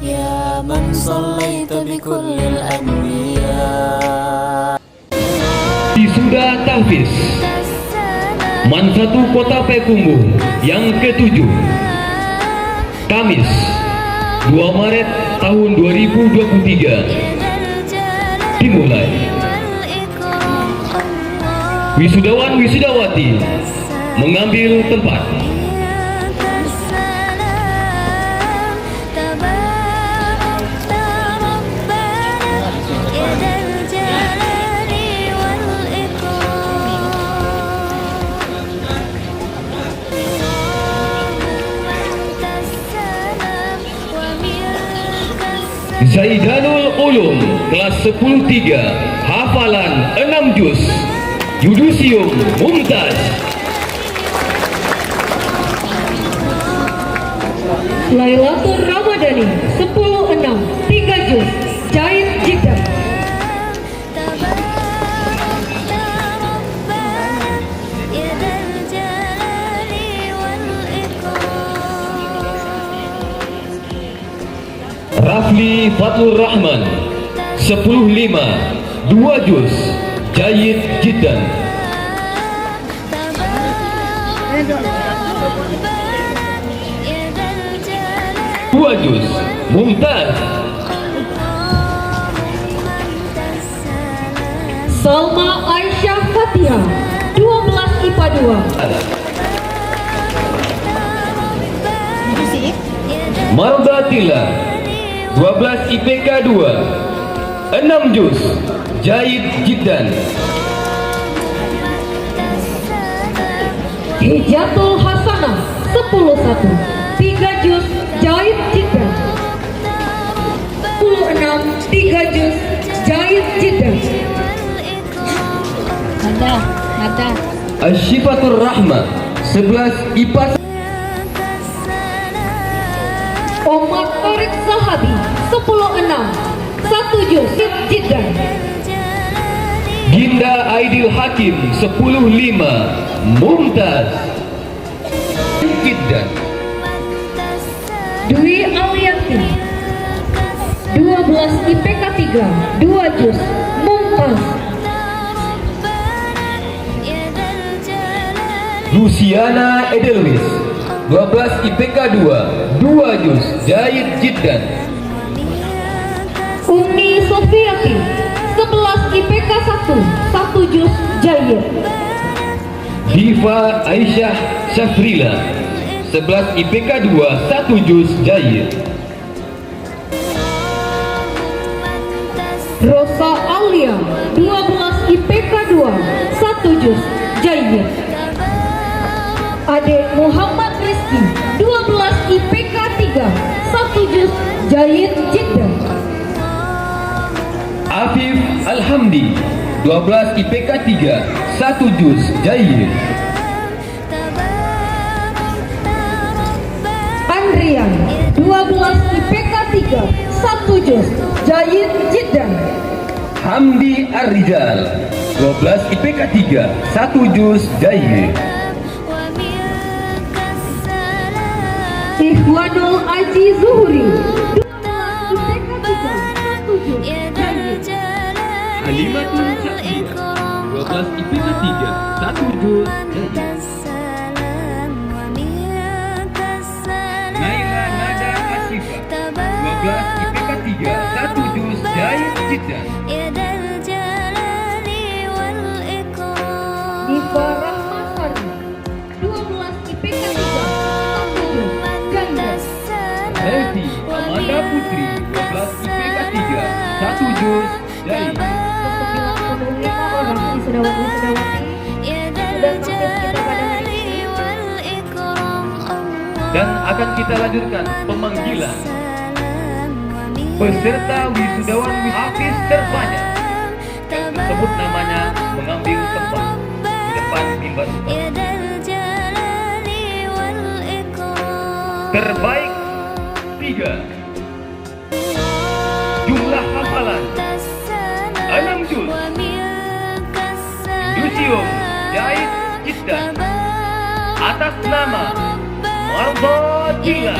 يا من صليت بكل الأنبياء. Wisuda Tahfiz Man 1 Kota Payakumbuh yang ke-7, Kamis 2 Maret tahun 2023 dimulai. Wisudawan wisudawati mengambil tempat. Zaidanul Ulum kelas 10-3 hafalan 6 juz Yudusium Mumtaz. Lailatul Ramadhani 10-6 3 juz Jahid Jiddah. Rafli Fatul Rahman 10-5 2 juz Jahid Jiddan. Dua juz Mumtaz. Salma Aisyah Fatia 12 IPA 2. Mardatila 12 IPK 2 6 juz Jahid Jiddan. Hijatul Hasanah 10-1 3 juz Jahid Jiddah. 10-6 3 juz Jahid Jiddah. Ada Asyifatur Rahmah 11 IPA. Omar Torik Sahabi 10-6 1 juz Jiddah. Ginda Aidil Hakim 10-5 Mumtaz Jiddan. Dwi Alianti 12 IPK 3 2 juz Mumtaz. Luciana Edelwis 12 IPK 2 2 juz Jahid Jiddan. Umi Sofiati 11 IPK 1 1 juz Jahid. Diva Aisyah Syafrila 11 IPK 2 1 juz Jahid. Rosa Alia 12 IPK 2 1 juz Jahid. Ade Muhammad Rizki 12 IPK 3 1 juz Jahid Jiddah. Afif Alhamdi 12 IPK 3 1 juz Jahid. Andrian 12 IPK 3 1 juz Jahid Jiddah. Hamdi Arrijal 12 IPK 3 1 juz Jahid. Ikhwanul Aji Zuhri 12 IPK 3 1 juz Jahid. Halimatul Syakiyah 12 IPK 3 1 juz Jahid. Naila Nada Asyifa 12 IPK 3 1 juz Jahid Jiddan. Diva Rahmasari 12 IPK 3 1 juz Jahid. Helvi Amanda Putri 12 IPK 3 1 juz Jahid. Untuk 5 orang wisudawati sudah sukses kita pada hari ini. Dan akan kita lanjutkan pemanggilan peserta wisudawan Hafiz terbanyak yang tersebut namanya mengambil tempat di depan mimbar utama. Terbaik 3 jumlah hafalan 6 juz Yudusium Jahid Jiddan atas nama Mardatila.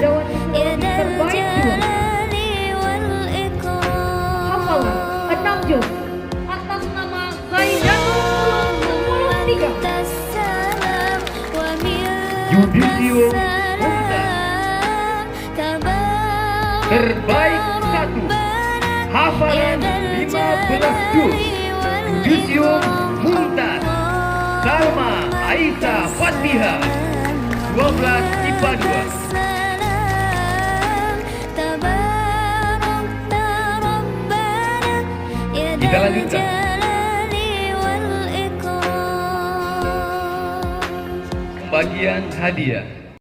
wisudawati terbaik 2. Hafalan 6 juz atas nama Zaidatul 3. Yudisium terbaik 1, hafalan 15 juz. Yudisium Mumtaz Salma Aisyah Fatihah 12 IPA 2. Kita lanjutkan. Pembagian hadiah.